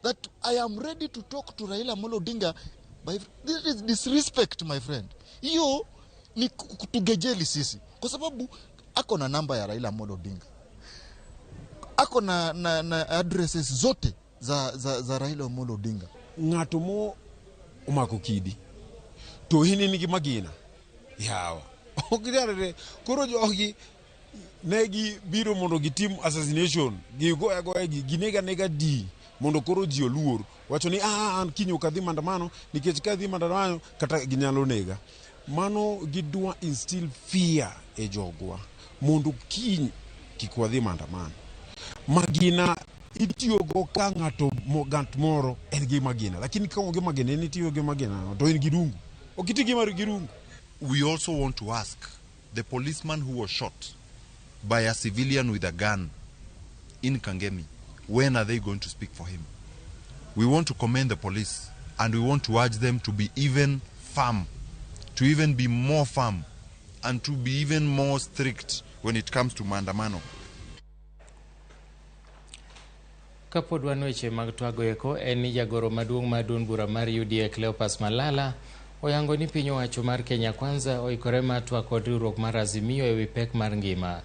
that I am ready to talk to Raila Amolo Odinga. This is disrespect, my friend. Hiyo ni kutugejeli sisi. Kwa sababu ako na namba ya Raila Amolo Odinga. Ako na addresses zote za Raila Amolo Odinga. Ng'ato mo umakukidi. To hini nigi magina. Yawa. Okidare koro jogi negi biro mondo gitim assassination. Gigoya ginega di mondo koro ji oluor. Wacho ni an kinyo kadhi maandamano nikech kadhi maandamano kata ginyalo nega. Mano gidwa instill fear e jogwa mondo kiny kikwadhi maandamano. Magina itiyo go ka ng'ato gant moro en gi magina, lakini ka onge magina en itiyo gi magina to en girungu. Okiti gi mar girungu. We also want to ask the policeman who was shot by a civilian with a gun in Kangemi, when are they going to speak for him? We want to commend the police, and we want to urge them to be even firm, to even be more firm, and to be even more strict when it comes to maandamano. Kapod wan weche mag twago eko en ni jagoro maduong' mar duond bura mar UDA Cleopas Malala oyango ni piny owacho mar Kenya Kwanza oikore mar twak kod riwruok mar Azimio ewi pek mar ngima.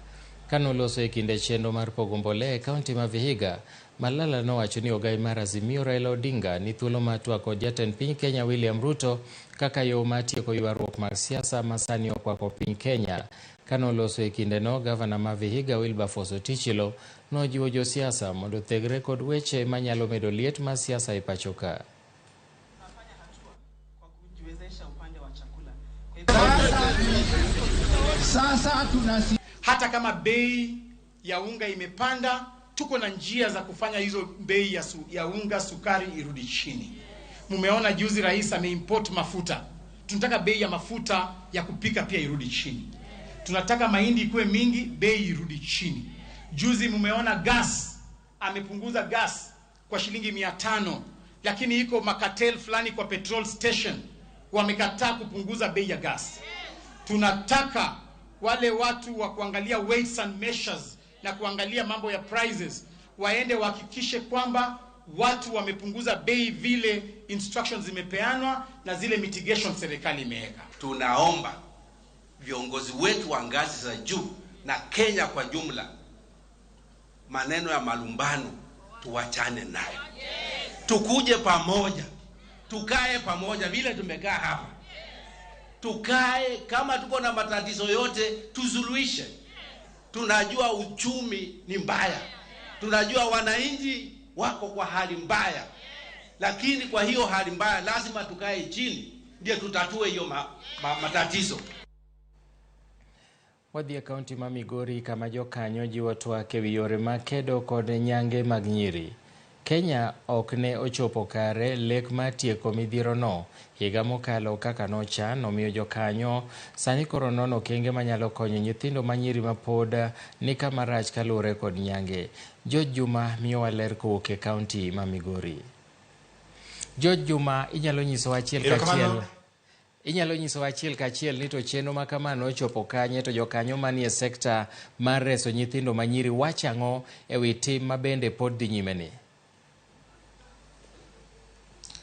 Kanoloso e kinde chenro mar pogo mbolea e kaunti ma Vihiga, Malala nowacho ni ogai mar Azimio Raila Odinga ni thuolo mar twak kod jatend piny Kenya William Ruto kaka yo mar tieko ywaruok mag siasa ma sani okwako piny Kenya. Kanoloso e kinde no, gavana ma Vihiga Wilberforce Otichilo nojiwo josiasa mondo thegre kod weche manyalo medo liet ma siasa e pacho ka. Hata kama bei ya unga imepanda, tuko na njia za kufanya hizo bei ya unga sukari irudi chini. Mumeona juzi rais ameimport mafuta. Tunataka bei ya mafuta ya kupika pia irudi chini. Tunataka mahindi ikuwe mingi, bei irudi chini. Juzi mumeona gas, amepunguza gas kwa shilingi 500, lakini iko makatel fulani kwa petrol station wamekataa kupunguza bei ya gas. Tunataka wale watu wa kuangalia weights and measures na kuangalia mambo ya prices waende wahakikishe kwamba watu wamepunguza bei vile instructions zimepeanwa na zile mitigation serikali imeweka. Tunaomba viongozi wetu wa ngazi za juu na Kenya kwa jumla, maneno ya malumbano tuwachane nayo. Tukuje pamoja, tukae pamoja vile tumekaa hapa. Tukae, kama tuko na matatizo yote tuzuluishe. Tunajua uchumi ni mbaya, tunajua wananchi wako kwa hali mbaya, lakini kwa hiyo hali mbaya lazima tukae chini ndio tutatue hiyo matatizo. Wadhi kaunti ma Migori kama jokanyo jiwo twak ewi yore mag kedo kod nyange mag nyiri. Kenya ok ne ochopo kare lek mar tieko midhierono higa mokalo kaka nochan, nomiyo jokanyo sani koro nono okenge manyalo konyo nyithindo manyiri mapod ni kama rach kaluwore kod nyange. George Juma miyowa ler kowuok e kaunti ma Migori. George Juma, inyalo nyisowa achiel kachiel ni to chenro ma kamano ochopo kanye, to jokanyo manie sekta mar reso nyithindo manyiri wachang'o ewi tim mabende pod dhi nyime ni?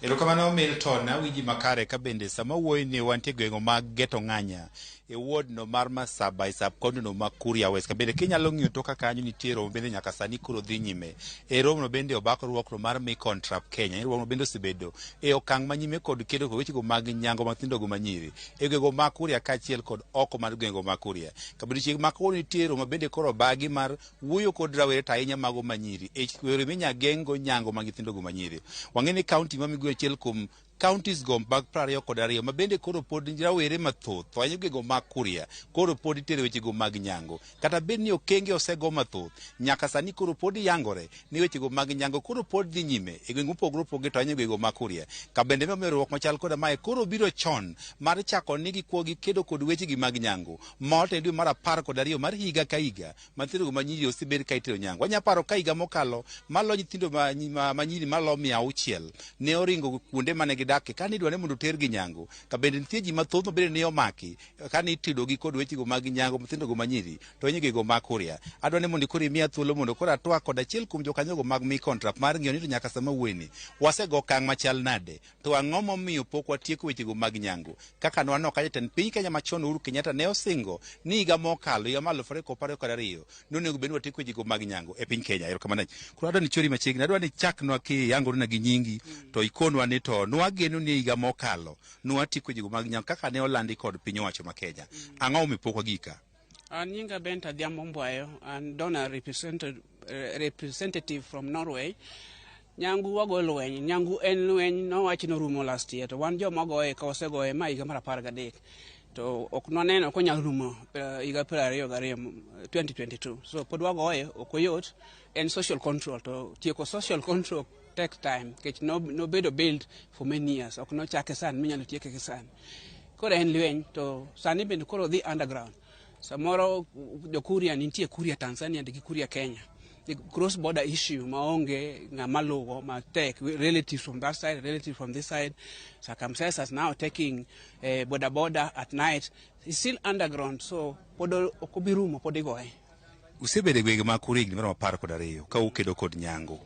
Erokamano Milton, awinji makare ka bende sama wuoyi ni wantie gweng'o mag Geto Ng'anya e ward no mar Masaba e sub county no mag Kuria West. Ka bende kinyalo ng'iyo to kaka kanyo nitie romo bende nyaka sani koro dhi nyime. E romo no bende obako ruokro mar Mekon Trap Kenya. E romo no bende osebedo e okang' manyime kod kedo kod weche go mag nyango mag nyithindo go manyiri. E gweng'o mag Kuria kaachiel kod oko mar gweng'o mag Kuria. Ka bende chieng' ma koro nitie romo bende koro bagi mar wuoyo kod rawere to ahinya mago manyiri. E yore minya geng'go nyango mag nyithindo go manyiri. Wang'eni kaunti ma Migori achiel kuom counties go mag 22 ma bende koro pod rawere mathoth to ahinya gweng'o mag Kuria koro pod itere weche go mag nyango. Kata bed ni okenge osego mathoth, nyaka sani koro pod yangore ni weche go mag nyango koro pod dhi nyime e gweng'o mopogore opogore to ahinya gweng'o mag Kuria. Ka bende riwruok machal koda mae koro biro chon mar chako ni gikuogi kedo kod weche gi mag nyango mot e dwe mar 12 mar higa ka higa ma nyithindo go manyiri osebed ka itero nyango. Wanya paro ka higa mokalo malo nyithindo manyiri malo 600 ne oringo kuonde mane gidake kani idwane mondo ter gi nyango ka bende nitie ji mathoth mabende ne omaki kani itido gi kod weche go mag nyango mthindo go manyiri to nyige go mag kuria adwane mondo koro imiya thuolo mondo koro atwa kod achiel kuom jokanyo go mag mi contract mar ng'iyo ni to nyaka sama wueni wasego kang' machal nade to ang'o momiyo pok watieko weche go mag nyango kaka nwano ka jatend piny Kenya machon Uhuru Kenyatta ne osingo ni higa mokalo higa mar 2022 nonego bed watieko weche go mag nyango e piny Kenya. Erokamano. Koro adwani chori machiegni adwani chaknwa ki yangoruna gi nyingi to ikonwa ni to nwageno ni higa mokalo nwatieko weche go mag nyango kaka ne olandi kod piny owacho ma Kenya. Ang'o mipok wagika? Nyinga Benta Dhiambo Mbwayo and donor representative from Norway. Nyangu wago lweny, nyangu en lweny nowach norumo last year to wan joma goye ka osegoye ma higa mar 13 to ok noneno ko nyalo rumo higa 2022 so pod wagoye ok oyot en social control to tieko social control take time kech no bedo build for many years ok no chake san minyalo tieke gi san koro en lweny to sani bende koro dhi underground samoro jo Kuria nitie Kuria Tanzania gi Kuria Kenya. The cross border issue maonge ngamalugo ma take relatives from that side, relatives from this side. Circumstances now taking border at night is still underground, so podo okubirumo podigoe. Usebede gwenge ma Kuria higni maromo 12 ka ukedo kod nyango.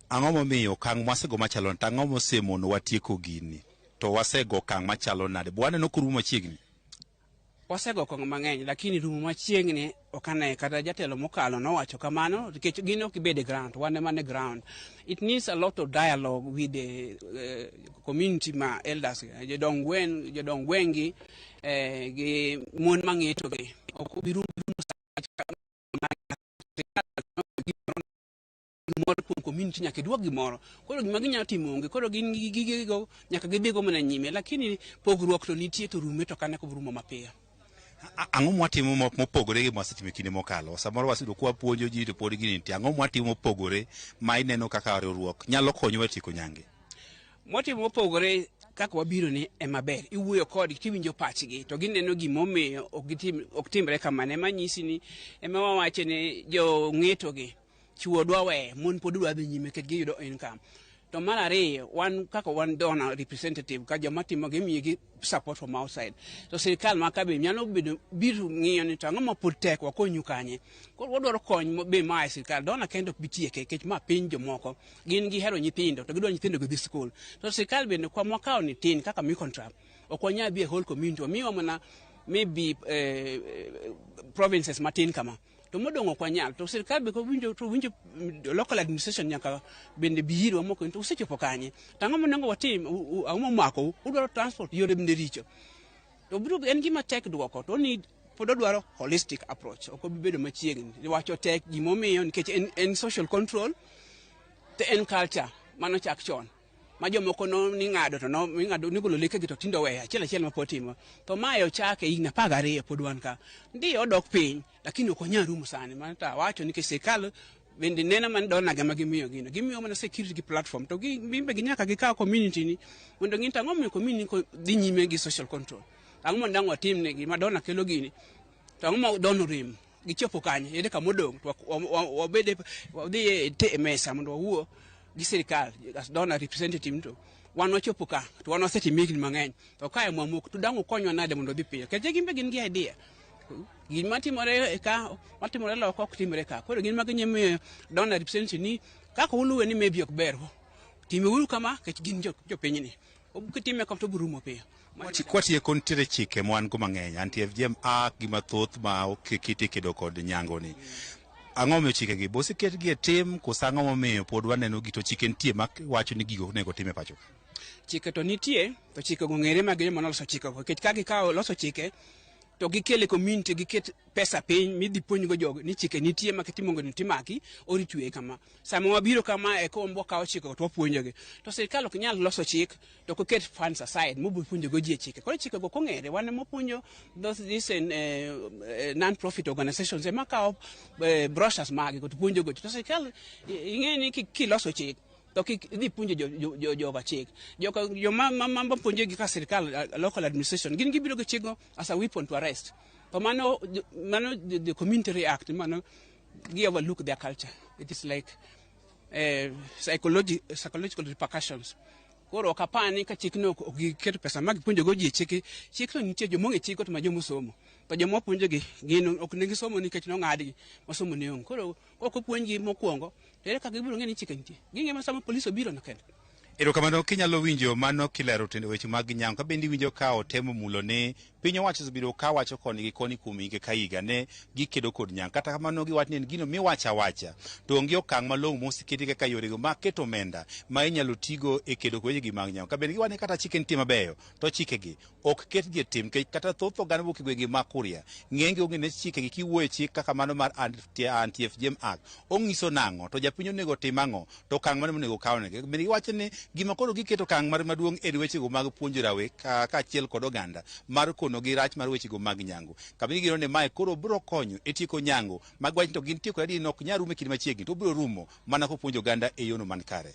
Ang'o momiyo kang' mwasego machalo tang'o mosemono watieko gini to wasego kang' machalo nade bwana no kurumo machiegni. Wasego kong mang'eny lakini rumo machiegni okane kata jatelo mokalo nowacho kamano nikech gino kibede ground wane mane ground. It needs a lot of dialogue with the community ma elders jodong gwengi gi mon mang'eto gi okubirumo community nyaka duogi moro koro gima ginyalo timo onge koro gin gigigo nyaka gidhigo mana nyime lakini pogruok to nitie to rume to kane korumo mapiyo. Ang'o mwatimo mopogore gi mwasetimo kinde mokalo samoro wasudo kwa puonjo ji to pod gini nitie ang'o mwatimo mopogore ma ineno kaka riwruok nyalo konyo tieko nyange. Mwatimo mopogore kaka wabiro ni maber iwuoyo kod tiwinjo pachgi to gineno gimomiyo ok timre kamane manyisi ni ema wawache ni jo ng'eto gi chuo dwa we mon pod dwa dhi nyime ket giyudo income to mar ariyo wan kaka wan donor representative ka joma timo gimiyogi support from outside to sirikal ma kabe nyalo biro ng'iyo ni tang'o ma pod tek wakonyu kanye koro wadwaro kony be ma sirikal dona kendo bitieke kech ma piny jomoko gin gihero nyithindo to gidwa nyithindo go dhi school to sirikal bende kwa mwakao ni tin kaka mi contract ok wanya bi whole community miwa mana maybe provinces matin kama to modongo kwa nyal to sirikal be ko winjo local administration nyaka bende biro moko to usechopo kanye tang'o monengo watim amo mako udwaro transport yore bende richo to biro en gima tek duoko to ni pod dwaro holistic approach ok bedo machiegni wacho tek gimomiyo nikech en social control to en culture mano chak chon ma jomoko no ni ng'ado to no ng'ado ni golo leke gi to tindo weya achiel ma potimo to mayo chake higna 12 pod wan ka ndio odok piny lakini ok onyal rumo sani man ta wacho ni sirikal bende nena man dona ga magimiyo gino gimiyo mana security gi platform to gimbe ginyaka gi ka community ni mondo ngin tang'o mi community ko dhi nyime gi social control ang'o ndang'o tim ne gi madona kelo gini to ang'o dono rim gichopo kanye yede ka modong to wabede wadhi te mesa mondo wuo gi sirikal as donor representative to wan wachopo ka to wan osetimigni mang'eny to kae mwamuk to dang'o konywa nade mondo dhi piyo kech gimbe gin gi idea gima timore ka matimore loko ok timore ka koro gin maginyime donor representative ni kaka uluwe ni maybe ok ber time uru kama kech gin jopiny ni obukitime ka to burumo piyo kwatie kontere chike mwan go mang'eny antie FGM gima thoth ma okikiti kedo kod nyango ni ang'o miyo chike gi bosi ket gi tim kusang'o momiyo pod waneno gi to chike nitie ma wacho ni gigo nego time pacho chike to nitie to chike go ng'ere ma gine monoloso chike go kech ka gikawo loso chike to gikele community giket pesa piny midhi puonjgo jogo ni chike nitie ma kitimo ni timaki ori twe kama sama wabiro kama e kombo kawo chike to wapuonjogi to sirikal ok nyal loso chik to koket funds aside mobo puonjogo ji chike koro chike go kong'ere wan mopuonjo this non profit organizations ema kawo brochures magi to puonjogo to sirikal ing'e ni kiloso chik to dhi puonjo joga chik joma puonjo gi ka sirikal local administration gin gibiro gi chikgo as a weapon to arrest to mano the community react mano give overlook their culture it is like psychological repercussions koro kapani ka chikno okiketo pesa mag puonjo go ji chikno nitie jomong e chiko to ma jomosomo to jomo puonjo gi gino ok ne gisomo nikech no ng'adgi masomo ne on koro ok opuonji mokwongo ere ka gibiro ng'e ni chike nitie ginge ma sama polis obiro no kende. Erokamano kinyalo winjo mano kilero tende weche mag nyango ka bendi winjo ka otemo mulo ne piny owacho osebiro ka wacho koni gi koni kuom hige ka higa ne gikedo kod nyango kata kamano giwacho ni en gino miwacha wacha to onge okang' malong'o moseketi kaka yorego ma keto omenda ma inyalo tigo e kedo kod wechegi mag nyango ka bende giwacho ni kata chike nitie mabeyo to chikegi ok ketgi e tim kata thoth oganda wuok e gwenge ma Kuria ng'enge onge ne chikegi kiwuoyo e chik kaka mano mar Anti-FGM Act ong'iso nang'o to japiny onego tim ang'o to okang' mane monego kawnegi bende giwacho ni gima koro giketo okang' mar maduong' e wechego mag puonjo rawe kaachiel kod oganda mar kono gi rach mar wechego mag nyango kabini gino ne mae koro biro konyo e tieko nyango mag wach to gin tieko adier nok nyal rumo e kinde machiegni to biro rumo mana kopuonjo oganda e yono man kare.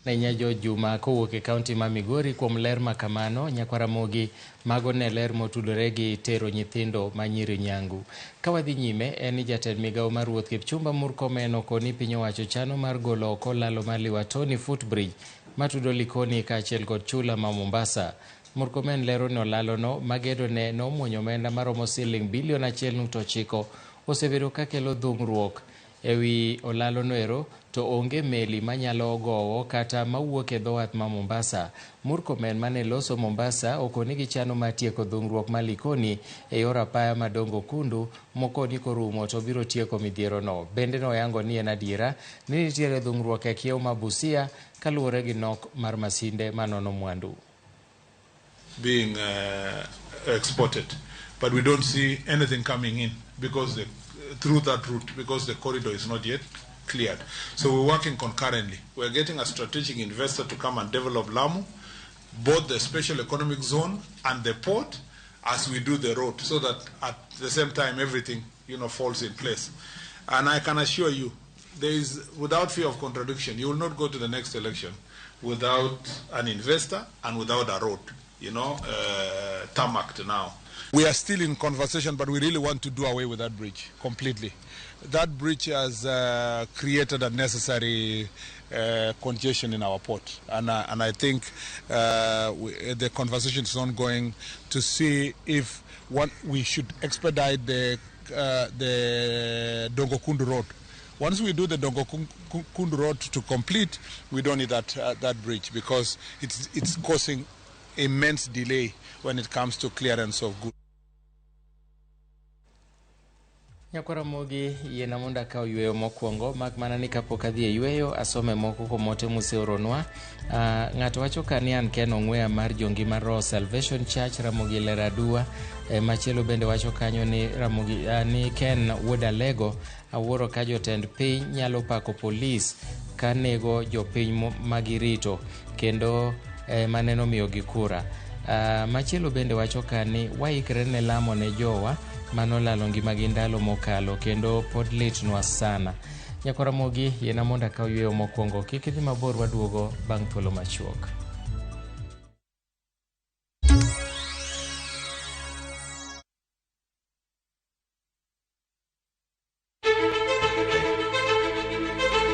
Nyajo Juma kowuok e kaunti ma Migori kuom ler ma kamano nyakwa Ramogi mago ne ler motudore gi tero nyithindo ma nyiri nyangu. Ka wadhi nyime en jatend migawo mar ruoth Kipchumba Murkomen okoni piny owacho chano mar golo oko lalo mar Liwatoni footbridge matudo Likoni kaachiel kod chula ma Mombasa. Murkomen lero ni olalono magedo ne nomuonyo omenda maromo siling bilion 1.9 osebedo kakelo dhung'ruok ewi olalono ero to onge meli manyalo gowo kata mawuok e dho wath ma Mombasa. Murkomen mane loso Mombasa okoni gi chano mar tieko dhung'ruok ma Likoni e yor apaya madongo kundu mokoni korumo to biro tieko midhiero no. Bende noyango ni en adiera ni nitiere dhung'ruok e kiewo ma Busia kaluwore gi nok mar masinde manono mwandu. Being exported, but we don't see anything coming in because through that route because the corridor is not yet cleared. So we're working concurrently. We're getting a strategic investor to come and develop Lamu, both the special economic zone and the port, as we do the road, so that at the same time everything falls in place. And I can assure you, there is, without fear of contradiction, you will not go to the next election without an investor and without a road, tarmacked now. We are still in conversation, but we really want to do away with that bridge completely. That bridge has created a necessary congestion in our port, and I think the conversation is ongoing to see if we should expedite the Dongokundu Road. Once we do the Dongokundu Road to complete, we don't need that bridge because it's causing immense delay when it comes to clearance of goods. Nyakwa Ramogi yena monda ka oyweyo mokwongo mak mana ni kapok adhi e yweyo asome moko komote museoronwa. Ng'ato wacho ka ni an ken ong'weya mar jongi mar Royal Salvation Church Ramogi Leradua. Machielo bende wacho kanyo ni Ramogi ni Ken wuod Alego awuoro ka jotend piny nyalo pako polis ka nego jopiny magirito kendo maneno miyo gi kura. Machielo bende wacho ka ni waikre ne lamo ne jowa manolalo ngimagi ndalo mokalo kendo pod litnwa sana. Nyakwa Ramogi yena monda ka oyweyo mokwongo kik idhi mabor waduogo bang' thuolo machuok.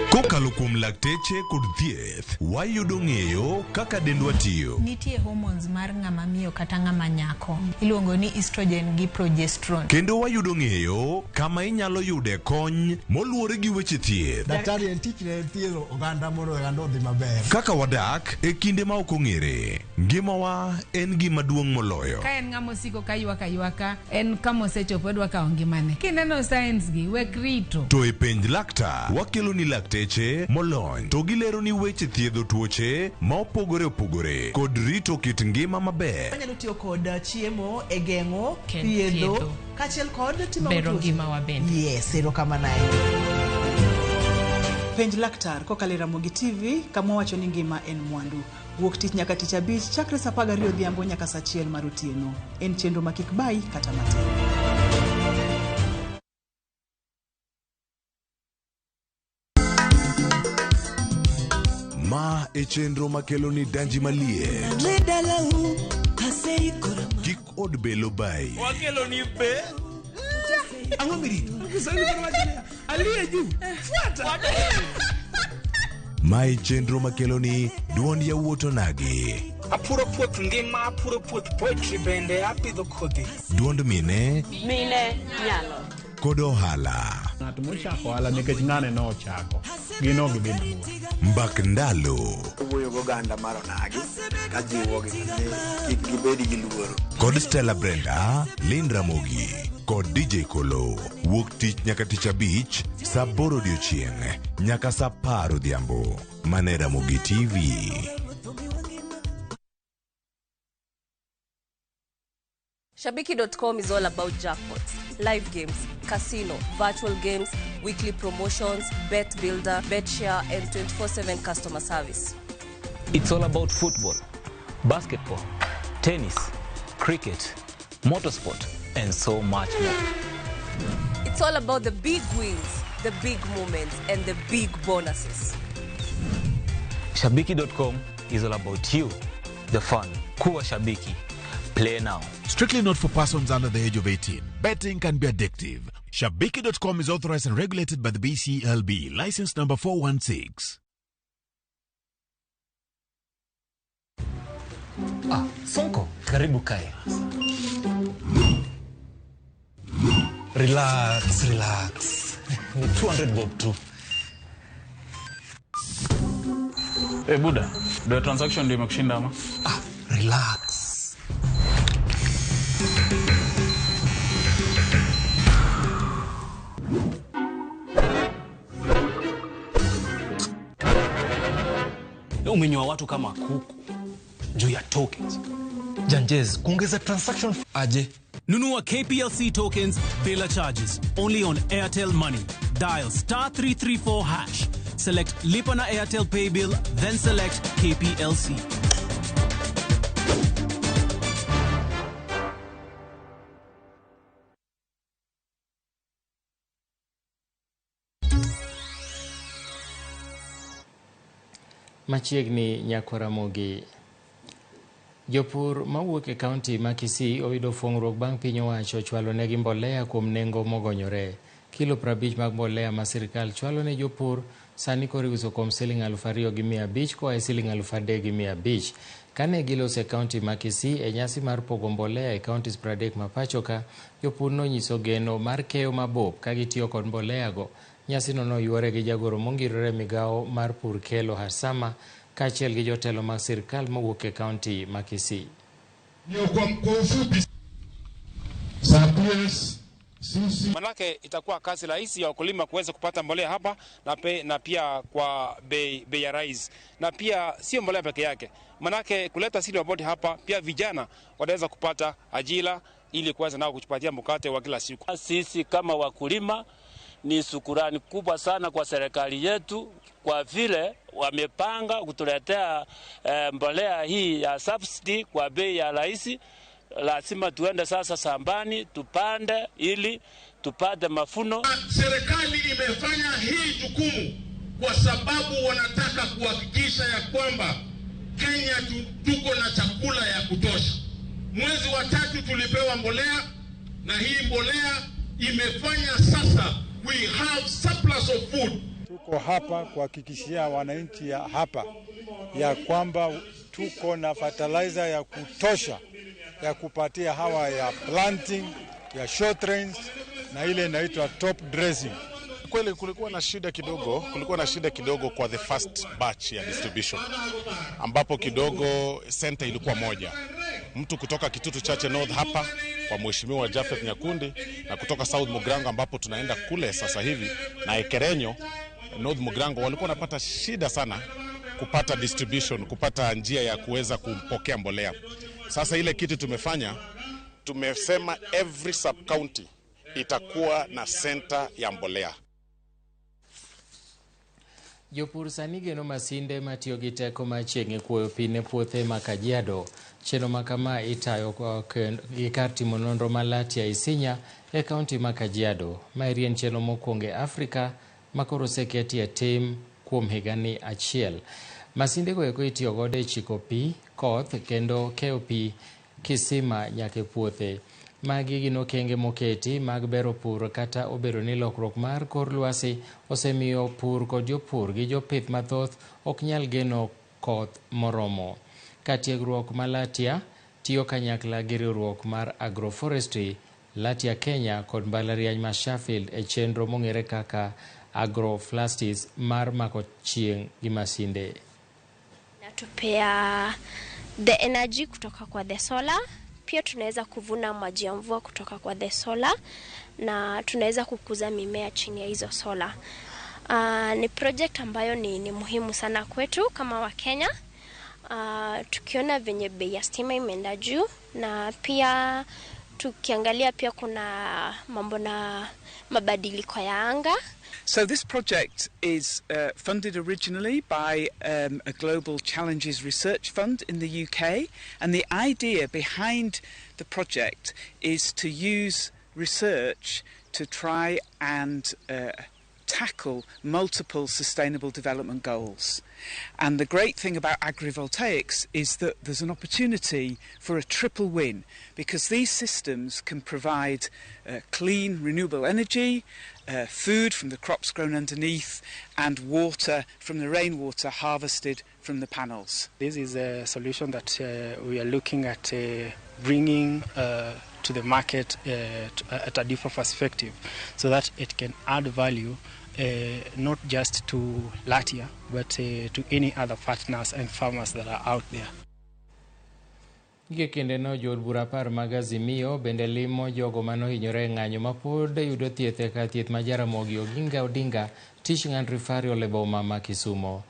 Kokalo kuom lakteche kod thieth, wayudo ng'eyo kaka dendwa tiyo. Nitie hormones mar ng'ama miyo kata ng'ama nyako. Iluongo ni estrogen gi progesterone. Kendo wayudo ng'eyo kama inyalo yude kony moluwore gi weche thieth. Daktari en tich ne thiedho oganda mondo oganda odhi maber. Kaka wadak e kinde ma ok ong'ere. Ngimawa en gima duong' moloyo. Ka en ng'ama osiko ka ywaka en kama osechopo dwa kawo ngimane. Kineno science gi wek rito. To e penj laktar wakelo ni lakteche molony to gilero ni weche thiedho tuoche ma opogore opogore kod rito kit ngima maber. Anyalo tiyo kod chiemo e geng'o thiedho kaachiel kod timo bero ngima wa bende. Yes, erokamano ahinya. Penj laktar kokalo e Ramogi TV kama wacho ni ngima en mwandu. Wuok tich nyaka tich abich chakre saa 12 odhiambo nyaka saa 1 mar otieno. En chenro ma kik bayi kata matin. Ma e chenro makelo ni danji malie. Kik od belo bai. Wakelo ni be. Ang'o mirito? Aliye juu. Fuata. Mai chenro makeloni duond yawuoto nagi. Apuro puoth ngima, apuro puoth poetry bende, apidho kodhi. Duond mine nyalo. Kod ohala. Ng'at mochako ohala nikech ng'ane no ochako. Gino gibed buo. Mbak ndalo. Wuoyo go ganda mar onagi ka jiwo gi kik gibedi gi luoro. Kod Stella Brenda, Lin Ramogi, kod DJ Kolo. Wuok tich nyaka tich abich, saa 8 odiechieng' nyaka saa 10 odhiambo. Mane Ramogi TV. Shabiki.com is all about jackpots, live games, casino, virtual games, weekly promotions, bet builder, bet share, and 24/7 customer service. It's all about football, basketball, tennis, cricket, motorsport, and so much more. It's all about the big wins, the big moments, and the big bonuses. Shabiki.com is all about you, the fun. Kuwa Shabiki. Play now. Strictly not for persons under the age of 18. Betting can be addictive. Shabiki.com is authorized and regulated by the BCLB. License number 416. Sonko, karibu kae. Relax. Ni 200 bob tu. Buda, the transaction ndio imekushinda ama? Relax. Umenyoa watu kama kuku juu ya tokens. Janjez, kuongeza transaction aje. Nunua KPLC tokens bila charges only on Airtel Money. Dial *334#. Select Lipa na Airtel Pay Bill, then select KPLC. Machiegni nyako Ramogi. Jopur mawuok e kaunti ma Kisii oyudo fuong'ruok bang' piny owacho chwalo negi mbolea kuom nengo mogonyore. Kilo 50 mag mbolea ma sirkal chwalo ne jopur sani koro iuso kuom Sh2,500 koa e Sh3,500. Kane giloso e kaunti ma Kisii e nyasi mar pogo mbolea e kauntis 30 ma pachoka, jopur nonyiso geno mar keyo mabup ka gitiyo kod mbolea go. Nyasi no noyuore gi jagoro mongirore Migago mar pur Kelo Hasama kaachiel gi jotelo mag sirkal mawuok e kaunti ma Kisii. Manake itakuwa kazi rahisi ya wakulima kuweza kupata mbolea hapa na pia kwa bei ya rais. Na pia sio mbolea peke yake. Manake kuleta seed board hapa pia vijana wataweza kupata ajira ili kuweza nao kujipatia mkate wa kila siku. Sisi kama wakulima ni shukrani kubwa sana kwa serikali yetu kwa vile wamepanga kutuletea mbolea hii ya subsidy kwa bei ya rahisi. Lazima tuende sasa shambani tupande ili tupate mafuno. Serikali imefanya hii jukumu kwa sababu wanataka kuhakikisha ya kwamba Kenya tuko na chakula ya kutosha. Mwezi wa 3 tulipewa mbolea na hii mbolea imefanya sasa we have surplus of food. Tuko hapa kuhakikishia wananchi ya hapa ya kwamba tuko na fertilizer ya kutosha ya kupatia hawa ya planting, ya short range na ile inaitwa top dressing. Kweli kulikuwa na shida kidogo kwa the first batch ya distribution, ambapo kidogo center ilikuwa moja. Mtu kutoka Kitutu Chache North hapa kwa Mheshimiwa Jafet Nyakundi na kutoka South Mugrango ambapo tunaenda kule sasa hivi na Ekerenyo North Mugrango walikuwa wanapata shida sana kupata distribution, kupata njia ya kuweza kumpokea mbolea. Sasa ile kitu tumesema every sub county itakuwa na center ya mbolea. Jopur sani geno masinde matiyo gi teko machiegni kuoyo pi ne puothe ma Kajiado. Chenro ma kama itayo gi kar timo nonro malati ya Isinya e kaunti ma Kajiado. Maeri en chenro mokwongo e Afrika ma koro oseketi e tim kuom higani achiel. Masinde go eko itiyo godo e chiko pi koth kendo keyo pi kisima nyaka e puothe. Magi gin okenge moketi mag bero pur kata obedo ni lokruok mar kor lwasi osemiyo pur kod jopur gi jopith mathoth ok nyal geno koth moromo. Ka tiegruok ma Latia tiyo kanyakla gi riwruok mar agroforestry Latia Kenya kod mbalariany ma Sheffield e chenro mong'ere kaka agroflastis mar mako chieng' gi masinde. Natupea the energy kutoka kwa the solar. Pia tunaweza kuvuna maji ya mvua kutoka kwa the solar na tunaweza kukuza mimea chini ya hizo solar. Ni project ambayo ni muhimu sana kwetu kama wa Kenya. Tukiona venye bei ya stima imeenda juu na pia tukiangalia pia kuna mambo na mabadiliko ya anga. So this project is funded originally by a Global Challenges Research Fund in the UK, and the idea behind the project is to use research to try and tackle multiple sustainable development goals. And the great thing about agrivoltaics is that there's an opportunity for a triple win, because these systems can provide clean, renewable energy, food from the crops grown underneath, and water from the rainwater harvested from the panels. This is a solution that we are looking at bringing to the market at a different perspective, so that it can add value not just to Latia, but to any other partners and farmers that are out there. Kinde no jod bura par mag Azimio bende limo jogo mano hinyore ng'anyo ma pod yudo thieth ka thieth ma Jaramogi Oginga Odinga Teaching and Referral e boma ma Kisumo.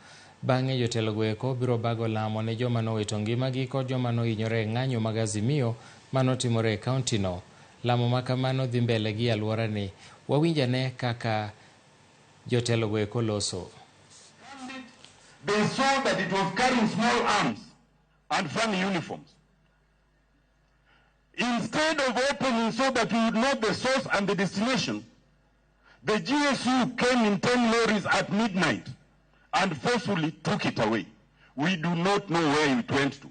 Bang'e jotelo go eko biro bago lamo ne joma no wito ngimagi kod joma no hinyore ng'anyo mag Azimio mano timore e kaunti no. Lamo ma kamano dhi mbele gi alwora ni. Wawinjane kaka jotelo go eko loso. They saw that it was carrying small arms and funny uniforms. Instead of opening so that we would know the source and the destination, the GSU came in 10 lorries at midnight and forcefully took it away. We do not know where it went to.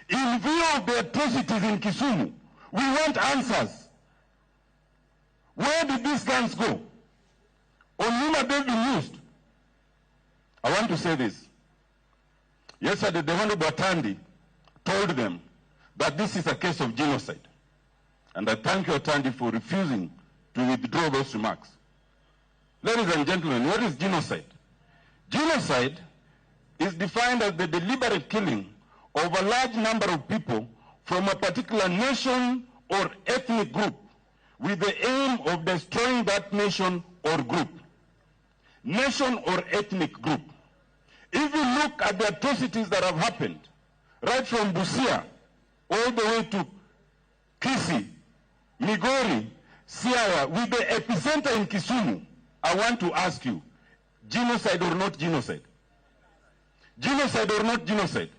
In view of the atrocities in Kisumu, we want answers. Where did these guns go? On whom have they been used? I want to say this. Yesterday, the Honorable Atandi told them that this is a case of genocide. And I thank you, Atandi, for refusing to withdraw those remarks. Ladies and gentlemen, what is genocide? Genocide is defined as the deliberate killing of a large number of people from a particular nation or ethnic group with the aim of destroying that nation or group. Nation or ethnic group. If you look at the atrocities that have happened, right from Busia all the way to Kisi, Migori, Siaya, with the epicenter in Kisumu, I want to ask you, genocide or not genocide? Genocide or not genocide?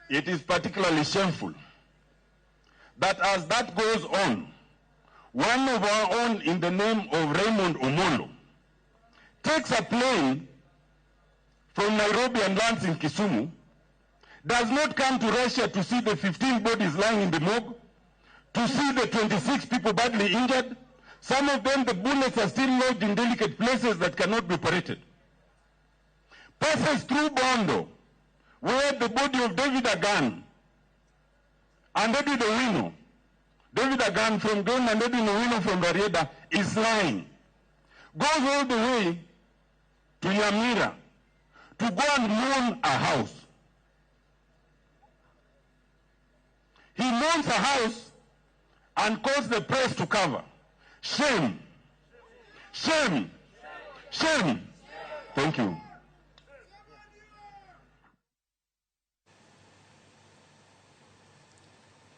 It is particularly shameful that as that goes on, one of our own in the name of Raymond Omolo takes a plane from Nairobi and lands in Kisumu, does not come to Russia to see the 15 bodies lying in the morgue, to see the 26 people badly injured. Some of them, the bullets are still lodged in delicate places that cannot be operated. Passes through Bondo, where the body of David Agan and Edwin Owino, David Agan from Gon and Edwin Owino from Rarieda, is lying. Goes all the way to Nyamira to go and mourn a house. He mourns a house and calls the press to cover. Shame. Shame. Shame. Thank you.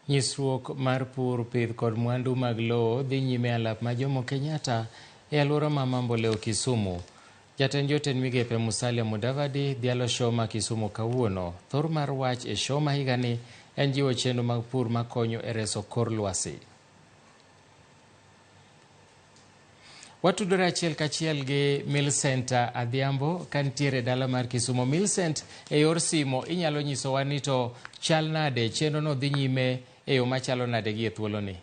Nyisruok mar pur, pith kod mwandu mag lowo dhi nyime alap ma Jomo Kenyatta e alwora ma Mamboleo Kisumu. Jatend jotend migepe Musalia Mudavadi dhialo show ma Kisumu kawuono. Thor mar wach e show ma higani en jiwo chenro mag pur makonyo e reso kor lwasi. Watudore achiel kachiel gi Millicent Adhiambo kantiere dala mar Kisumu. Millicent, e yor simo inyalo nyisowa ni to chal nade chenro no dhi nyime e yo machalo nade gi e thuolo ni.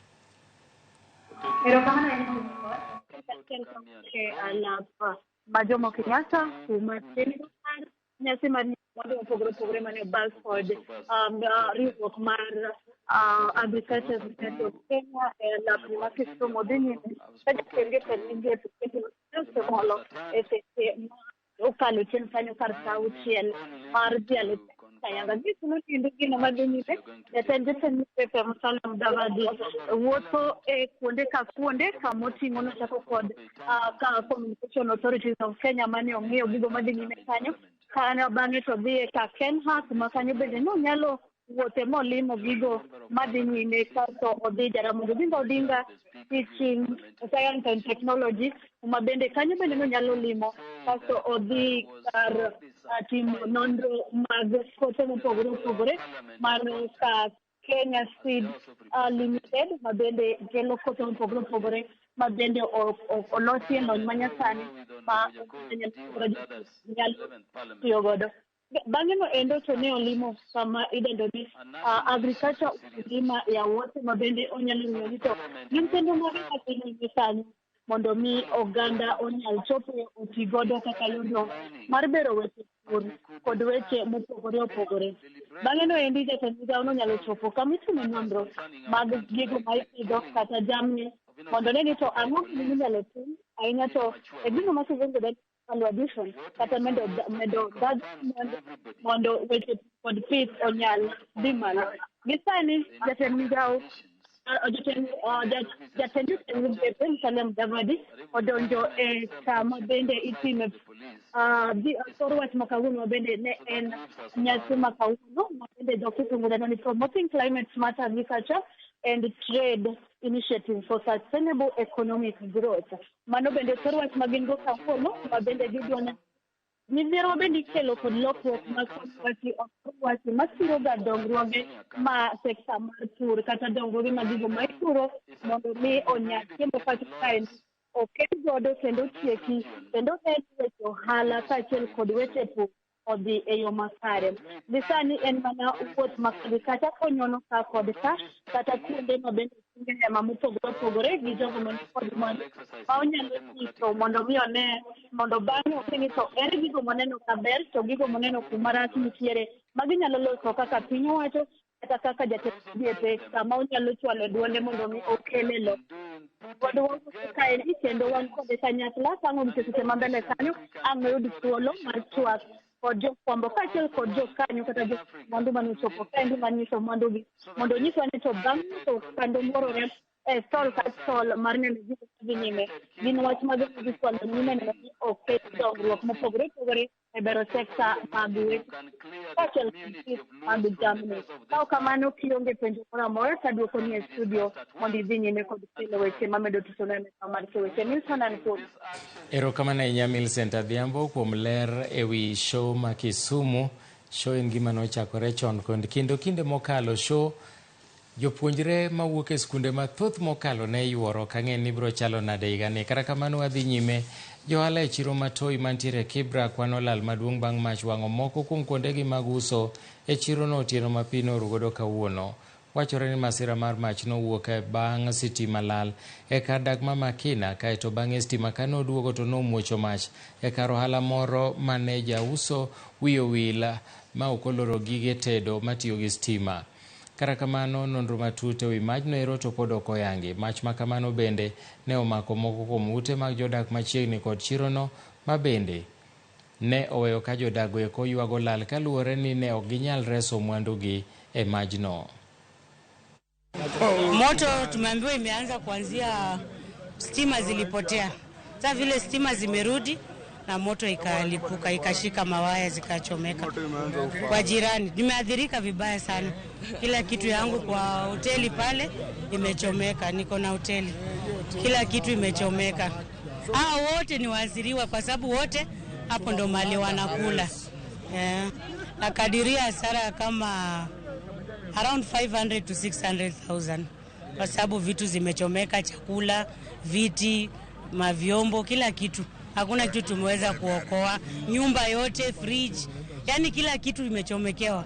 Majomo Kenyatta kuma nyasi mar mondo opogore opogore mane Balford riwruok mar agriculture of Kenya la prima che sono degni che molo e se okalo chen kanyo kar sauchiel mar dialo sayanga gitu no tindo gino madonyi ne tende pepe msalam davadi woto e kuonde ka kuonde kamotingo no chako kod ka communication authorities of Kenya mane ong'eyo gigo madonyi ne kanyo kana bang'e to dhi ka Kenha kuma kanyo bende no nyalo wuothe molimo gigo madhi nyime kasto odhi Jaramogi Odinga teaching science and technology kuma bende kanyo bende no nyalo limo kasto odhi kar timo nonro mag kothe mopogore opogore mar ka Kenya Seed Limited ma bende kelo kothe mopogore opogore ma bende olosi e lony manyasani ma nyalo tiyo godo. Bang'e no endo to ne olimo kama idendo ni agriculture ukulima ya wote ma bende onyalo ng'iyo ni to gin kendo mage matimo kanyo mondo mi oganda onyal chopo oti godo kaka yorno mar bero weche pur kod weche mopogore opogore. Bang'e no endi jatend migao no nyalo chopo kama itimo nonro mag gigo ma ipidho kata jamni mondo ne ni to ang'o minyalo tim ahinya to e gino masewinjo da addition kata medo mondo weche kod pith onyal dhi malo. Gisani jatend migao jatend Salem Davadi odonjo e kama bende itime kor wach makawuono bende ne en nyasi makawuono ma bende jokisungu dano ni promoting climate smart agriculture and trade initiative for sustainable economic growth. Mano bende kor wach magin go kawuono ma bende gidwani midhiero bende ikelo kod lokruok mag wach masiro ga dongruoge ma sekta mar pur kata dongruoge mag gigo ma ipuro mondo mi onya kendo kata kae oket godo kendo tieki kendo weche ohala kaachiel kod weche pur odhi e yo makare. Gisani en mana wuoth makare kata konyono ka kod ka kata kuonde ma bende ma mopogore opogore gi jogo man kod mwandu ma onyalo nyiso mondo mi one mondo bang'e okeni to ere gigo moneno kaber to gigo moneno kuma rach nitiere ma ginyalo loso kaka piny owacho kata kaka jatendiepe kama onyalo chwalo duonde mondo mi okele lo kod kae kendo wan kode kanyakla sang'o mseche ma mbele kanyo ang' yud thuolo mar chwak kod jofwambo kaachiel kod jokanyo kata mwandu manochopo kaendi manyiso mwandugi mondo nyiswa ni to bang' to kando morore e stol ka stol mar neno gigo madhi nyime gin wach madhi chwalo nyime neno ni oket dongruok mopogore opogore e bero sekta mag weche kaachiel kod mag jamni. Ka kamano kionge penjo moro amora taduoko ni e studio mondo idhi nyime kod kelo weche mamedo tutona e mesa mar weche Milton and Paul. Erokamano ahinya Millicent Adhiambo kuom ler ewi show ma Kisumu. Show en gima nochakore chon kinde mokalo show jopuonjre mawuok e skunde mathoth mokalo ne yuoro kang'e ni biro chalo nade higani. Kata kamano wadhi nyime johala e chiro matoi mantiere Kibra kwano lal maduong' bang' mach wang'o moko kuom kuondegi mag uso e chirono otieno ma pi norugodo kawuono. Wachore ni masira mar mach nowuok bang' sitima lal e kar dak ma Makina kaeto bang'e sitima ka noduogo to nomuocho mach e kar ohala moro mane jauso wiyo wil ma okoloro gige tedo matiyo gi sitima. Kata kamano nonro matut ewi majno ero to pod ok oyangi. Mach ma kamano bende ne omako moko kuom ute mag jodak machiegni kod chirono ma bende ne oweyo ka jodak go eko ywago lal kaluwore ni ne ok ginyal reso mwandugi e majno. Moto tumeambiwa imeanza kuanzia stima zilipotea. Sasa vile stima zimerudi na moto ikalipuka ikashika mawaya zikachomeka. Kwa jirani nimeathirika vibaya sana. Kila kitu yangu kwa hoteli pale imechomeka, niko na hoteli. Kila kitu imechomeka. Wote ni waathiriwa kwa sababu wote hapo ndo mali wanakula. Nakadiria hasara kama around 500 to 600,000 kwa sababu vitu zimechomeka, chakula, viti, mavyombo, kila kitu. Hakuna kitu tumeweza kuokoa. Nyumba yote, fridge, yani kila kitu imechomekewa.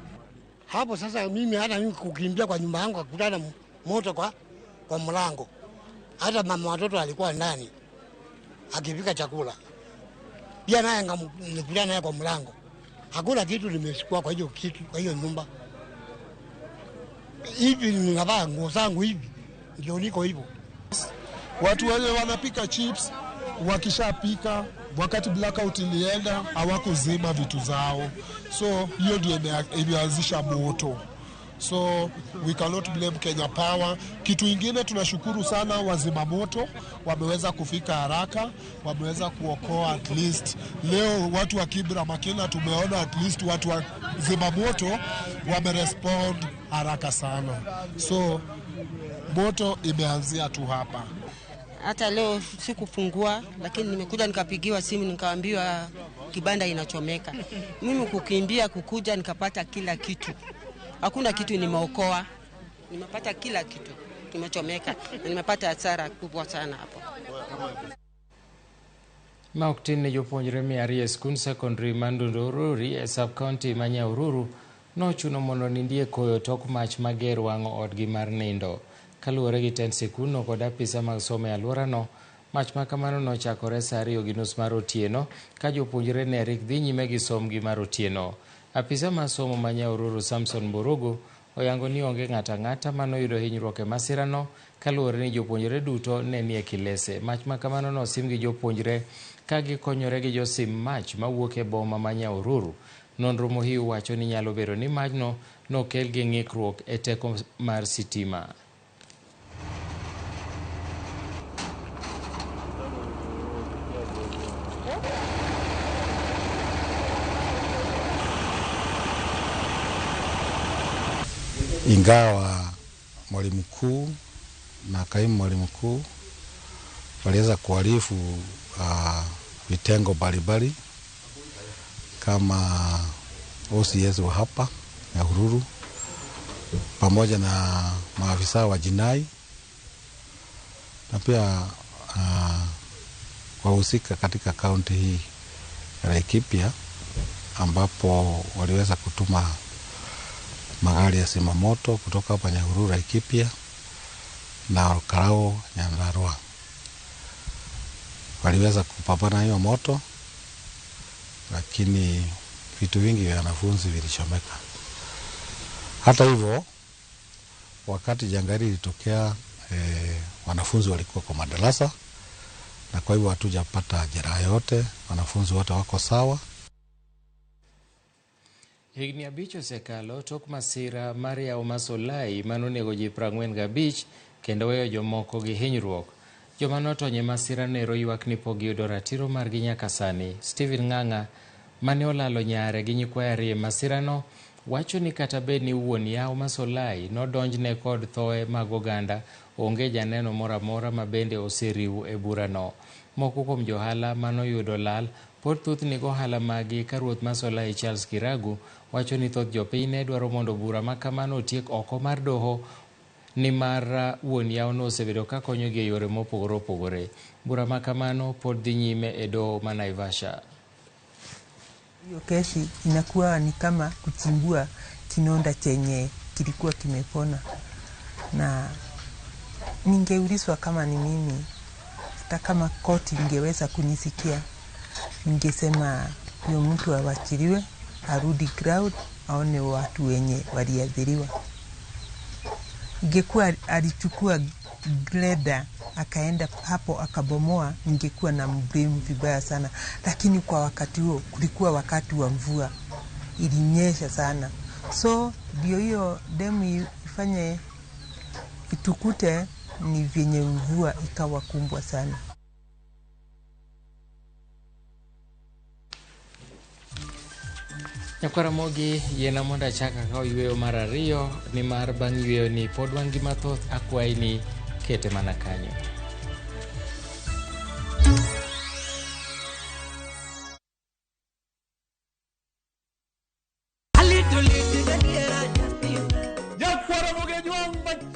Hapo sasa mimi hata mimi kukimbia kwa nyumba yangu akutana moto kwa mlango. Hata mama watoto alikuwa ndani akipika chakula. Pia naye nilikuja naye kwa mlango. Hakuna kitu nimeshikwa kwa hiyo kitu, kwa hiyo nyumba. Hivi ninavaa nguo zangu hivi ndio niko hivyo. Watu wale wanapika chips, wakishapika wakati blackout ilienda hawakuzima vitu zao, so hiyo ndio imeanzisha moto. So we cannot blame Kenya Power. Kitu ingine tunashukuru sana wazima moto, wameweza kufika haraka, wameweza kuokoa at least. Leo watu wa Kibra Makina tumeona at least watu wa zima moto wamerespond haraka sana. So moto imeanzia tu hapa. Hata leo sikufungua, lakini nimekuja nikapigiwa simu nikaambiwa kibanda inachomeka. Mimi kukimbia kukuja nikapata kila kitu. Hakuna kitu nimeokoa. Nimepata kila kitu kimechomeka na nimepata hasara kubwa sana hapo. Mauktin ne jopuonjre miarie skul secondary Mandundo Ururi e sub-county manya Ururu nochuno mondo nindie koyo tok mach mager wang'o odgi mar nindo. Kaluwore gi tend sikuno kod apisa mag somo e alworano, mach ma kamano nochakore saa 2:30 mar otieno ka jopuonjre ne rik dhi nyime gi somgi mar otieno. Apisa mar somo manya Ururu Samson Borogo oyango ni onge ng'ata ng'ata manoyudo hinyruok e masirano kaluwore ni jopuonjre duto ne nie kilese. Mach ma kamano nosim gi jopuonjre ka gikonyore gi josim mach mawuok e boma manya Ururu. Nonro mohiu wacho ni nyalo bedo ni majno nokel gi ng'ikruok e teko mar sitima. Ingawa mwalimu mkuu na kaimu mwalimu mkuu waliweza kuarifu vitengo mbalimbali kama OCS wa hapa ya Ururu pamoja na maafisa wa jinai na pia wahusika katika kaunti hii ya Laikipia, ambapo waliweza kutuma magari ya zimamoto kutoka hapa Nyahururu Laikipia na Karao Nyandarua. Waliweza kupambana hiyo moto, lakini vitu vingi vya wanafunzi vilichomeka. Hata hivyo, wakati janga hili lilitokea, wanafunzi walikuwa kwa madarasa na kwa hivyo hatujapata jeraha yote, wanafunzi wote wako sawa. Higni abich osekalo tok masira mar yawo masolai manonego ji 45 kendo weyo jomoko gi hinyruok. Joma notony e masira nero ywak ni pok giyudo ratiro margi nyaka sani. Steven Ng'ang'a mane olalo nyare gi nyikwaye ariyo masirano wacho ni kata bed ni wuon yawo masolai nodonjne kod thoe mag oganda, onge janeno moro amora ma bende oseriw e burano. Moko kuom johala manoyudo lal pod thothni gohala magi ka ruoth masolai Charles Kiragu wacho ni thoth jopiny ne dwaro mondo bura ma kamano otiek oko mar doho, ni mar wuon yawono osebedo ka konyogi e yore mopogore opogore. Bura ma kamano pod dhi nyime e doho ma Naivasha. Hiyo kesi inakuwa ni kama kuchimbua kinonda chenye kilikuwa kimepona, na ningeulizwa kama ni mimi, hata kama koti ingeweza kunisikia, ningesema huyo mtu awachiliwe, arudi ground, aone watu wenye waliathiriwa. Ingekuwa alichukua greda akaenda hapo akabomoa, ningekuwa na mblame vibaya sana, lakini kwa wakati huo kulikuwa wakati wa mvua, ilinyesha sana, so ndio hiyo demu ifanye itukute ni vyenye mvua ikawa kumbwa sana. Ramogi yena monda chaka kao yweyo mar ariyo ni mar bang' yweyo ni pod wan gi mathoth, akwayi ni kete mana kanyo.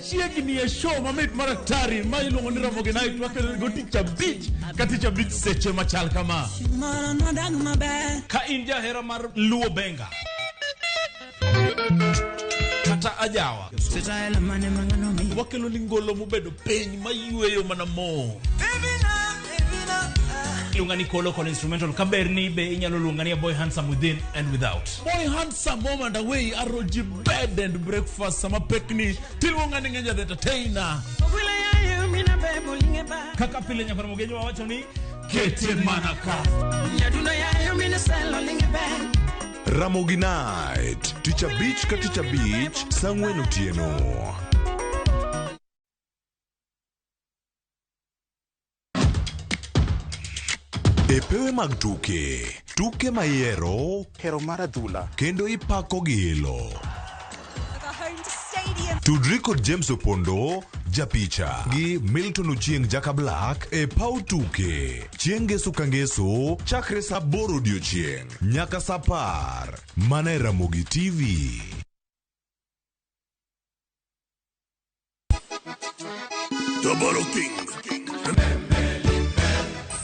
Chiegni e show mamit maratari ma iluongo ni Ramogi Night wakelgo Ticha Beach ka Ticha Beach seche machal kama. Ka in jahera mar luo benga kata ajawa. Wakelo lingolo mubedo peny mayueyo mana mo. Lungani kolo kol instrumental kaberni be inyalo lungani boy handsome within and without. Boy handsome moment away aroji bed and breakfast sama pekni tilungani nganja the entertainer. Kaka pile nya Ramogi wacho ni kete manaka. Ramogi Night, Teacher Beach ka Teacher Beach, Sangwen Otieno. Epewe mag tuke mayero, hero maradhula, kendo ipako gilo. Tudri kod James Opondo, Japicha, gi Milton Ochieng Jaka Black, e pau tuke. Chieng' Ngeso ka Ngeso, chakre sa 8 odiochieng', nyaka sa 10, mana e Ramogi TV. Double King.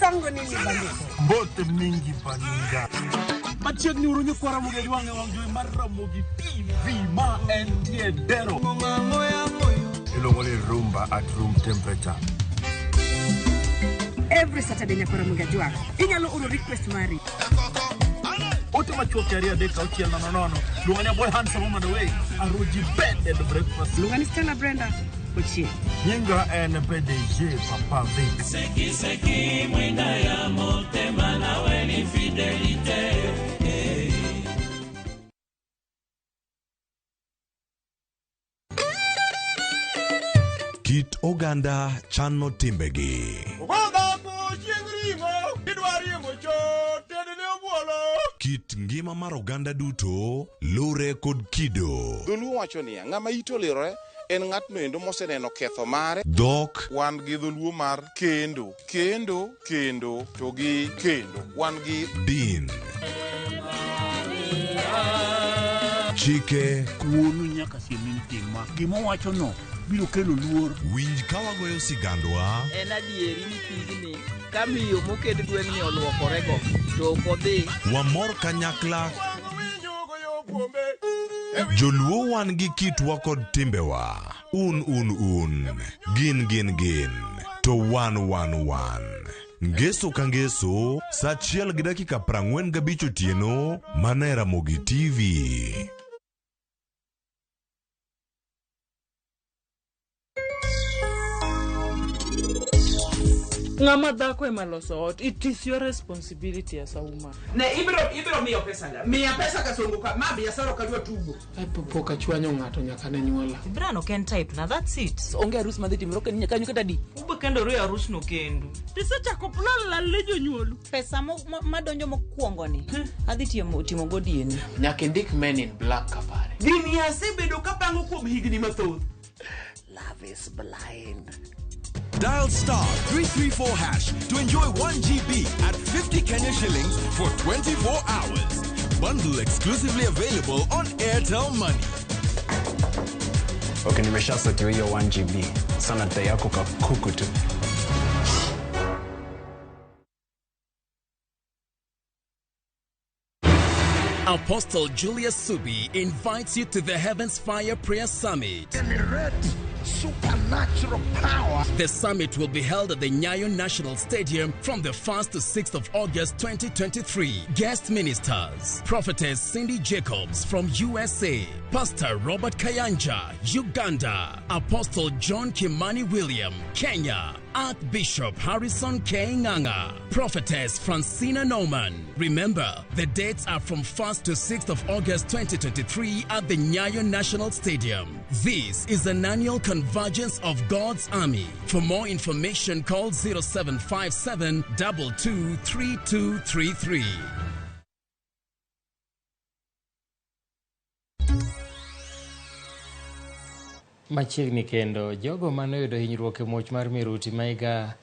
Sango nini bandiko? Bote mingi baninga. Machiegni urunyo kwa Ramogi wange wangjoi mar Ramogi TV ma entie dero. Ilongoli rumba at room temperature. Every Saturday nyako Ramogi wako. Inyalo uro request mari. Ote machuok yaria deka ochiel nono. Lungani boy handsome woman away. Aroji bed and breakfast. Lungani Stella Brenda. Ochieng. Nyinga en PDG Papa Vic. Seki mwenda ya motema na weni fidelite. Kit oganda chano timbegi. Kit ngima mar oganda duto lure kod kido. Dholuo wacho niya, ng'ama ito lirore en ng'atno endo moseneno ketho mare. Dhok wan gi dholuo mar kendo to gi kendo wan gi din. Chike kuonu nyaka siemin tima gima wacho no biro kelo luor. Winj ka wagoyo sigandwa. En adieri ni pigni kamiyo moked gweng'ni oluokorego to ok odhi. Wamor kanyakla. Joluo wan gi kitwa kod timbewa. Un. Gin. To wan. Ngeso ka Ngeso, sa 1:45 otieno, mana e Ramogi TV. Ng'ama dhako ema loso ot. It is your responsibility as a woman. Ne ibiro miyo pesa nga. Miya pesa kasunguka. Ma biashara kadwa tugo. Poka chwanyo ng'ato nyaka ne nyuola. Brano ken type na that's it. Onge arus madhi timro ken nyaka nyuka di. Ube kendo ro arus no kendo. Tisechako plan la le jonyuolu. Pesa madonjo mokwongo ni. Adhi timo godieni. Nyaka ndik Men in Black kapare. Gini asebedo kapango kuom higni mathoth. Love is blind. Dial *334# to enjoy 1 GB at 50 Kenya shillings for 24 hours. Bundle exclusively available on Airtel Money. Okay, nimeshasetiwa hiyo 1 GB. Sana data yako kakuku tu. Apostle Julius Subi invites you to the Heavens Fire Prayer Summit. Supernatural power. The summit will be held at the Nyayo National Stadium from the 1st to 6th of August 2023. Guest ministers: Prophetess Cindy Jacobs from USA, Pastor Robert Kayanja, Uganda, Apostle John Kimani William, Kenya, Archbishop Harrison K. Nganga, Prophetess Francina Norman. Remember, the dates are from 1st to 6th of August 2023 at the Nyayo National Stadium. This is an annual convergence of God's army. For more information, call 0757 223233. Machiegni kendo jogo mane oyudo hinyruok e muoch mar miruti maiga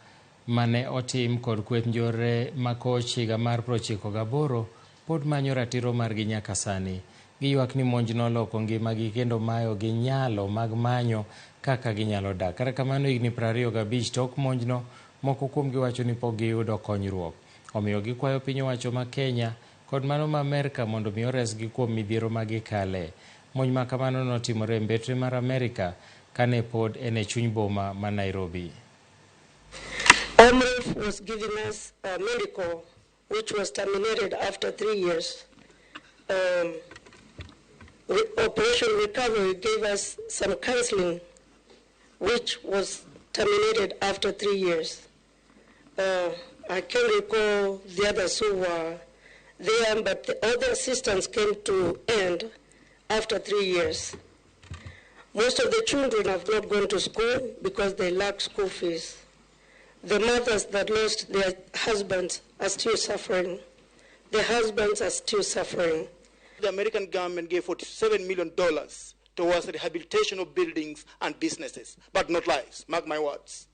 mane otim kod kweth njore makoch higa mar 98 pod manyo ratiro margi nyaka sani. Giywak ni monjno loko ngimagi kendo mayo gi nyalo mag manyo kaka ginyalo dak. Kata kamano higni 25 tok monjno, moko kuomgi wacho ni pok giyudo konyruok. Omiyo gikwayo piny owacho ma Kenya kod mano ma Amerka mondo mi oresgi kuom midhiero magikale. Monj ma kamano notimore mbetre mar Amerika kane pod ene chuny boma ma Nairobi. OMRF was giving us a medical which was terminated after 3 years. Operation Recovery gave us some counseling which was terminated after 3 years. I can't recall the others who were there, but the other assistance came to end after 3 years. Most of the children have not gone to school because they lack school fees. The mothers that lost their husbands are still suffering. The husbands are still suffering. The American government gave $47 million towards rehabilitation of buildings and businesses, but not lives, mark my words.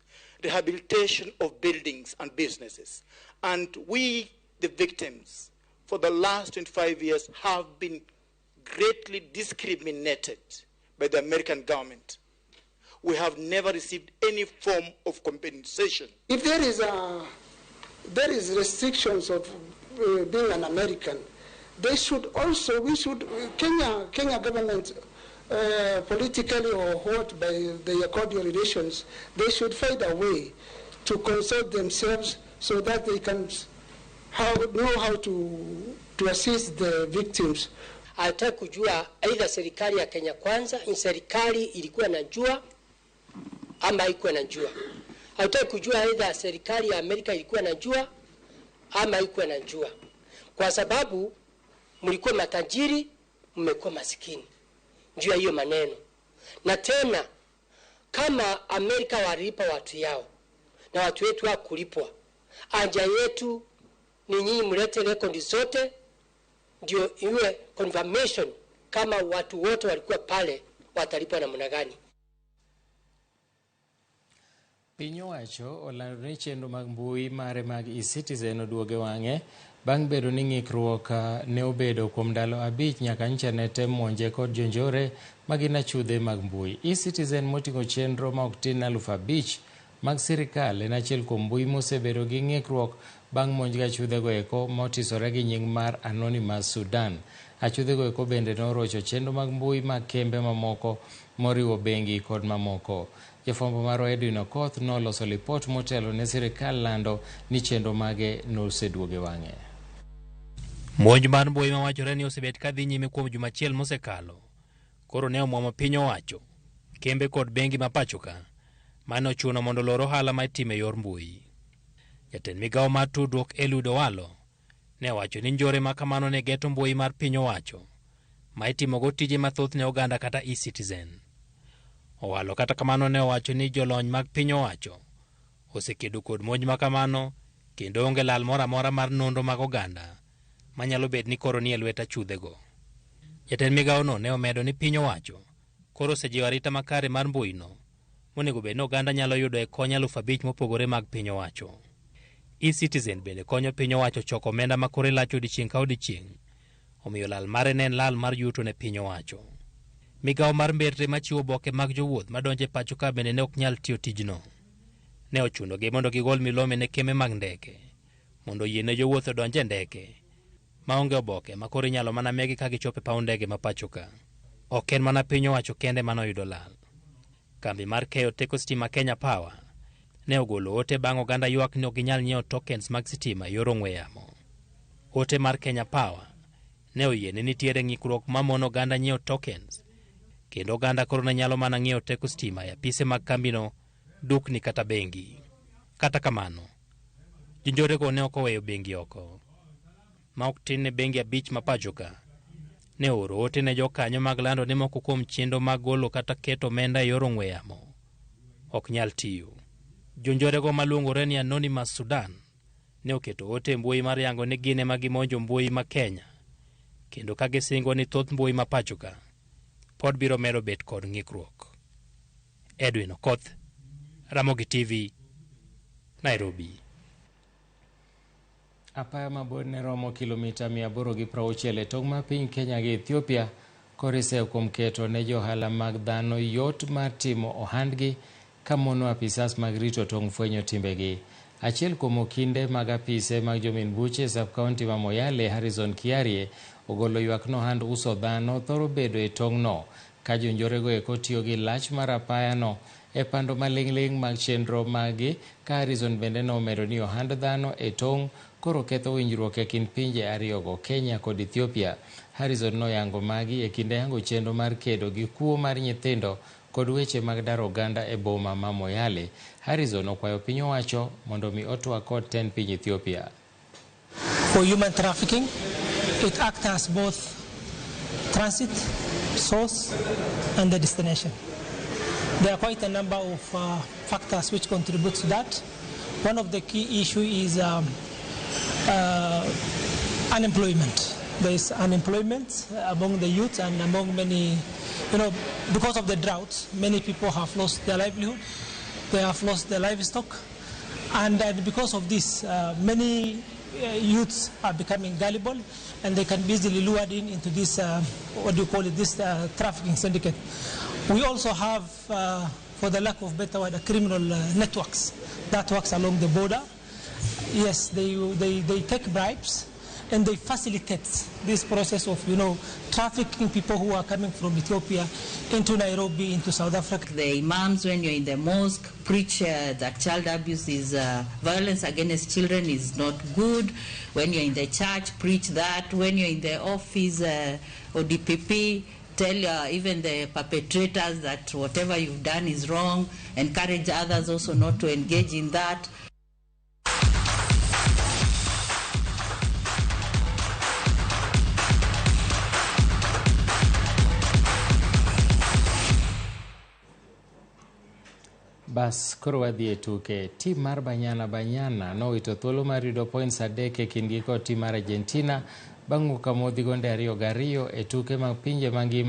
Rehabilitation of buildings and businesses. And we, the victims, for the last 25 years have been greatly discriminated by the American government. We have never received any form of compensation. If there is restrictions of being an American, Kenya government, politically or what by their cordial relations, they should find a way to consult themselves so that they can know how to assist the victims. Hata kujua aidha serikali ya Kenya Kwanza ni serikali ilikuwa najua ama haikuwa najua. Hata kujua aidha serikali ya Amerika ilikuwa najua ama haikuwa najua. Kwa sababu mlikuwa matajiri, mmekuwa masikini. Juu ya hiyo maneno. Na tena kama Amerika walipa watu yao na watu wetu hawakulipwa, haja yetu ni nyinyi mlete rekodi zote ndio iwe confirmation kama watu wote walikuwa pale watalipwa namna gani. Piny owacho olando ni chenro mag mbui mare mag e-Citizen oduoge wang'e bang' bedo ni ng'ikruok ne obedo kuom ndalo 5 nyaka nyicha ne tem monje kod jonjore magin achudhe mag mbui. E-Citizen moting'o chenro ma ok tin 5,000 mag sirikal en achiel kuom mbui mosebedo gi ng'ikruok bang' monj gi achudhego eko motisore gi nying mar Anonymous Sudan. Achudhego eko bende norocho chenro mag mbui mag kembe mamoko moriwo bengi kod mamoko. Jafwambo marwa Edwin Okoth noloso lipot motelo ne sirikal lando ni chenro mage noseduoge wang'e. Monj mar mbui mawachore ni osebet kadhi nyime kuom juma achiel mosekalo. Koro ne omwomo piny owacho, kembe kod bengi ma pachoka, mane ochuno mondo lor ohala ma itimo e yor mbui. Jatend migawo mar tudruok Eliud Owalo ne owacho ni njore ma kamano ne geto mbui mar piny owacho ma itimogo tije mathoth ne oganda kata e-Citizen. Owalo kata kamano ne owacho ni jolony mag piny owacho osekedo kod monj ma kamano kendo onge lal moro amora mar nonro mag oganda manyalo bet ni koro ni e lwet achudhego. Jatend migawono ne omedo ni piny owacho koro osejiwo arita makare mar mbuino monego bed ni oganda nyalo yudo e kony 5,000 mopogore mag piny owacho. E-Citizen bende konyo piny owacho choko omenda ma kore lach odiechieng' ka odiechieng', omiyo lal mare ne en lal mar yuto ne piny owacho. Migawo mar mbetre machiwo oboke mag jowuoth madonjo e pacho ka bende ne ok nyal tiyo tijno. Ne ochunogi mondo gigol milome ne kembe mag ndeke mondo yiene jowuoth odonj e ndeke maonge oboke ma koro inyalo mana megi ka gichopo e paw ndege ma pacho ka. Ok en mana piny owacho kende manoyudo lal. Kambi mar keyo teko stima Kenya Power ne ogolo ote bang' oganda ywak ni ok ginyal nyiewo tokens mag stima yor ong'we yamo. Ote mar Kenya Power ne oyiene nitiere ng'ikruok ma mono oganda nyiewo tokens, kendo oganda koro ne nyalo mana ng'iewo teko stima e apise mag kambino, dukni kata bengi. Kata kamano, jonjorego ne ok oweyo bengi oko. Ma ok tin ne bengi 5 ma pachoka ne oro ote ne jokanyo mag lando ni moko kuom chenro mag golo kata keto omenda e yor ong'we yamo ok nyal tiyo. Jonjorego maluongore ni Anonymous Sudan ne oketo ote mbui mar yango ni gin ema gimonjo mbui ma Kenya, kendo ka gisingo ni thoth mbui ma pachoka pod biro medo bet kod ng'ikruok. Edwin Okoth, Ramogi TV, Nairobi. Apaya mabor ne romo kilomita 860 e tong' ma piny Kenya gi Ethiopia korise kuom keto ne johala mag dhano yot mar timo ohandgi ka mono apisas mag rito tong' fwenyo timbegi. Achiel kuom okinde mag apise mag jomin buche sub-county ma Moyale, Harrison Kiarie, ogolo ywak no hand uso dhano thoro bedo e tong'no ka jonjorego eko tiyo gi lach mar apayano e pando maling'ling' mag chenro magi ka Harrison bende nomedo ni ohand dhano e tong' koro ketho winjruok e kind pinje ariyogo Kenya kod Ethiopia. Harrison noyango magi e kinde yango chenro mar kedo gi kuo mar nyithindo kod weche mag daro oganda e boma ma Moyale. Harrison okwayo piny owacho mondo mi otwa kod tend piny Ethiopia. For human trafficking, it acts as both transit, source, and the destination. There are quite a number of factors which contribute to that. One of the key issues is unemployment. There is unemployment among the youth and among many, because of the drought, many people have lost their livelihood, they have lost their livestock, and because of this, many youths are becoming gullible and they can be easily lured into this, this trafficking syndicate. We also have, for the lack of better word, criminal networks that works along the border. Yes, they take bribes and they facilitate this process of, trafficking people who are coming from Ethiopia into Nairobi, into South Africa. The imams, when you're in the mosque, preach that child abuse is, violence against children is not good. When you're in the church, preach that. When you're in the office or DPP, tell even the perpetrators that whatever you've done is wrong. Encourage others also not to engage in that. Bas, koro wadhi e tuke. Tim mar Banyana nowito thuolo mar yudo points 3 e kindgi kod tim mar Argentina bang' kamodhi gonde 2-2 e tuke mag pinje mangima.